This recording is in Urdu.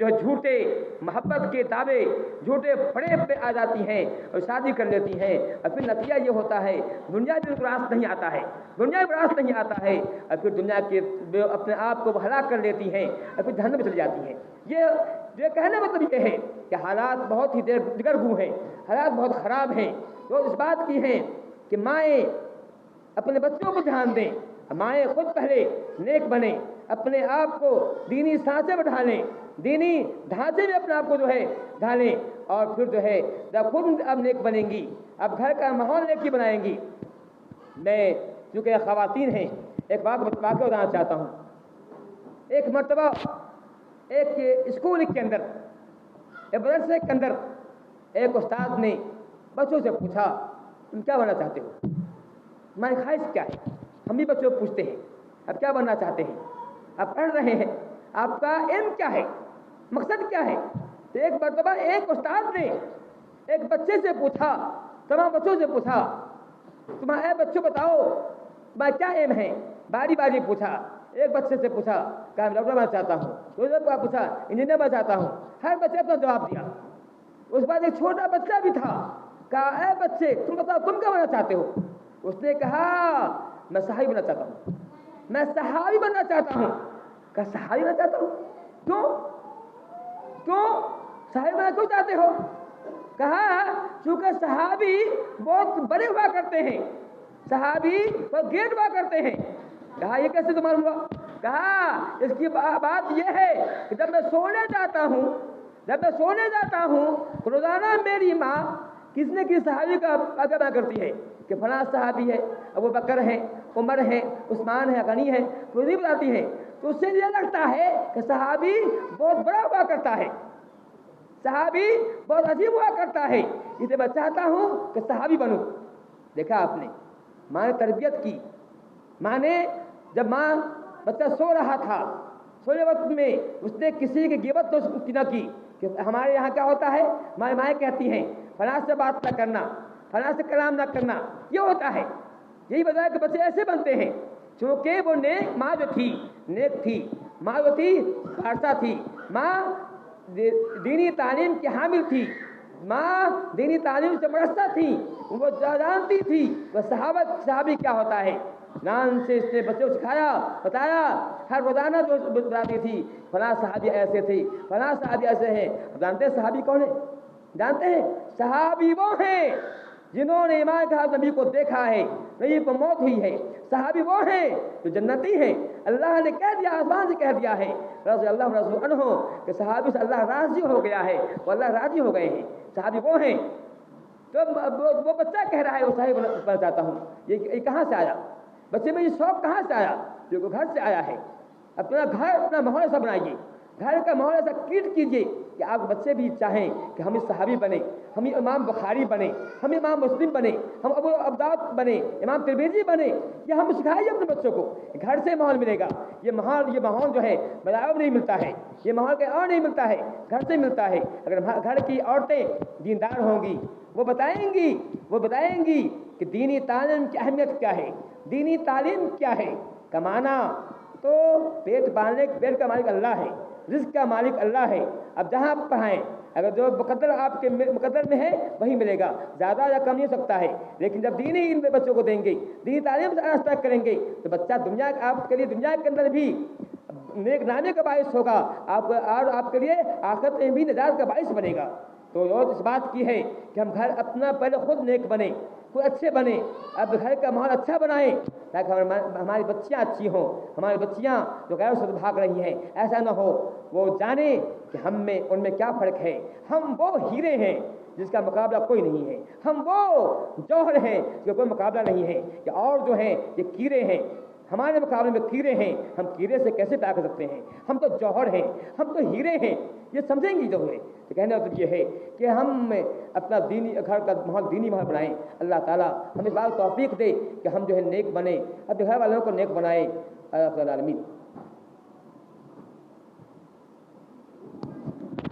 جو جھوٹے محبت کے دعوے جھوٹے فریب پہ آ جاتی ہیں اور شادی کر لیتی ہیں، اور پھر نتیجہ یہ ہوتا ہے دنیا بھی راست نہیں آتا ہے، دنیا بھی راست نہیں آتا ہے، اور پھر دنیا کے اپنے آپ کو ہلاک کر لیتی ہیں اور پھر جہنم میں چلی جاتی ہیں۔ یہ کہنے کا مطلب یہ ہے کہ حالات بہت ہی دگرگوں ہیں، حالات بہت خراب ہیں۔ تو اس بات کی ہیں کہ مائیں اپنے بچوں کو دھیان دیں، مائیں خود پہلے نیک بنیں، اپنے آپ کو دینی سانچے میں ڈھالیں، دینی ڈھانچے میں اپنے آپ کو ڈھالیں، اور پھر جب خود اب نیک بنیں گی، اب گھر کا ماحول نیکی بنائیں گی۔ میں چونکہ خواتین ہیں ایک واقعہ بتانا چاہتا ہوں۔ ایک مرتبہ ایک اسکول کے اندر، ایک مدرسے کے اندر ایک استاد نے بچوں سے پوچھا تم کیا بننا چاہتے ہو، تمہاری خواہش کیا ہے؟ ہم بھی بچوں کو پوچھتے ہیں اب کیا بننا چاہتے ہیں، آپ پڑھ رہے ہیں، آپ کا ایم کیا ہے، مقصد کیا ہے؟ تو ایک مرتبہ ایک استاد نے ایک بچے سے پوچھا، تمام بچوں سے پوچھا تمہارے بچوں بتاؤ تمہارا کیا ایم ہے؟ باری باری پوچھا، ایک بچے سے پوچھا کہ میں ڈاکٹر بننا چاہتا ہوں، دوسرے کو پوچھا انجینئر بننا چاہتا ہوں، ہر بچے اپنا جواب دیا۔ اس بعد ایک چھوٹا بچہ بھی تھا، کہا اے بچے تم بتاؤ تم کیا بننا چاہتے ہو؟ اس نے کہا میں صحابی بننا چاہتا ہوں، میں صحابی بننا چاہتا ہوں۔ کہا صحابی بننا چاہتا ہوں، کیوں صحابی بننا کیوں چاہتے ہو؟ کہا چونکہ صحابی بہت بڑے ہوا کرتے ہیں، صحابی بہت گریٹ ہوا کرتے ہیں۔ کہا یہ کیسے تمہارا ہوا؟ کہا اس کی بات یہ ہے کہ جب میں سونے جاتا ہوں تو روزانہ میری ماں کسی نہ کسی صحابی کا ادا کرتی ہے کہ فلاں صحابی ہے، ابو بکر ہے، عمر ہے، عثمان ہے، غنی ہے، تو نہیں بتاتی ہے۔ تو اس سے یہ لگتا ہے کہ صحابی بہت بڑا ہوا کرتا ہے، صحابی بہت عظیم ہوا کرتا ہے، اسے میں چاہتا ہوں کہ صحابی بنوں۔ دیکھا آپ نے ماں نے تربیت کی، ماں نے جب بچہ سو رہا تھا، سونے وقت میں اس نے کسی کی غیبت نہ کی کہ ہمارے یہاں کیا ہوتا ہے، ہماری مائیں کہتی ہیں فلاں سے بات نہ کرنا، فلاں سے کلام نہ کرنا، یہ ہوتا ہے۔ یہی وجہ ہے کہ بچے ایسے بنتے ہیں، چونکہ وہ ماں جو تھی نیک تھی، ماں جو تھی فارسہ تھی، ماں دینی تعلیم کی حامل تھی، ماں دینی تعلیم سے مرسہ تھی، وہ جانتی تھی وہ صحابی کیا ہوتا ہے۔ نام سے اس نے بچوں کو سکھایا، بتایا، ہر روزانہ جو بتاتی تھی فلاں صحابی ایسے تھے، فلاں صحابی ایسے ہیں۔ جانتے ہیں صحابی کون ہے؟ جانتے ہیں صحابی وہ ہیں جنہوں نے ایمان کے ساتھ نبی کو دیکھا ہے، نبی کو موت ہوئی ہے۔ صحابی وہ ہیں جو جنتی ہیں، اللہ نے کہہ دیا، آسمان سے کہہ دیا ہے رضی اللہ رضو عنہ کہ صحابی سے اللہ راضی ہو گیا ہے، وہ اللہ راضی ہو گئے ہیں۔ صحابی وہ ہیں۔ تو وہ بچہ کہہ رہا ہے وہ صحابی بننا چاہتا ہوں، یہ کہاں سے آیا؟ بچے میں یہ شوق کہاں سے آیا؟ جو گھر سے آیا ہے۔ اپنا گھر، اپنا ماحول ایسا بنائیے، گھر کا ماحول ایسا کریٹ کیجیے کہ آپ بچے بھی چاہیں کہ ہم صحابی بنیں، ہم امام بخاری بنیں، ہم امام مسلم بنیں، ہم ابو عبدات بنیں، امام ترمذی بنیں۔ یہ ہم سکھائیے اپنے بچوں کو، گھر سے ماحول ملے گا۔ یہ ماحول جو ہے بازار میں نہیں ملتا ہے، یہ ماحول کہیں اور نہیں ملتا ہے، گھر سے ملتا ہے۔ اگر گھر کی عورتیں دیندار ہوں گی، وہ بتائیں گی کہ دینی تعلیم کی اہمیت کیا ہے، دینی تعلیم کیا ہے۔ کمانا تو پیٹ کا مالک اللہ ہے، رزق کا مالک اللہ ہے۔ اب جہاں آپ پڑھائیں، اگر جو مقدر آپ کے مقدر میں ہے وہی ملے گا، زیادہ یا کم نہیں ہو سکتا ہے۔ لیکن جب دینی علم بچوں کو دیں گے، دینی تعلیم سے آراستہ کریں گے تو بچہ آپ کے لیے دنیا کے اندر بھی نیک نامی کا باعث ہوگا، اور آپ کے لیے آخرت میں بھی نجات کا باعث بنے گا۔ تو اس بات کی ہے کہ ہم گھر اپنا پہلے خود نیک بنیں، خود اچھے بنیں، اب گھر کا ماحول اچھا بنائیں تاکہ ہماری بچیاں اچھی ہوں، ہماری بچیاں جو غیر سے بھاگ رہی ہیں ایسا نہ ہو، وہ جانیں کہ ہم میں ان میں کیا فرق ہے۔ ہم وہ ہیرے ہیں جس کا مقابلہ کوئی نہیں ہے، ہم وہ جوہر ہیں جس کا کوئی مقابلہ نہیں ہے، کہ اور جو ہیں یہ کیڑے ہیں، ہمارے مقابلے میں کیڑے ہیں، ہم کیڑے سے کیسے طے کر سکتے ہیں؟ ہم تو جوہر ہیں، ہم تو ہیرے ہیں، یہ سمجھیں گی جو ہے۔ تو کہنے کا مطلب یہ ہے کہ ہم اپنا دینی گھر کا ماحول دینی ماحول بنائیں۔ اللہ تعالیٰ ہمیں بات توفیق دے کہ ہم جو ہے نیک بنیں، اپنے گھر والوں کو نیک بنائیں۔ اللہ تعالیٰ عالمین۔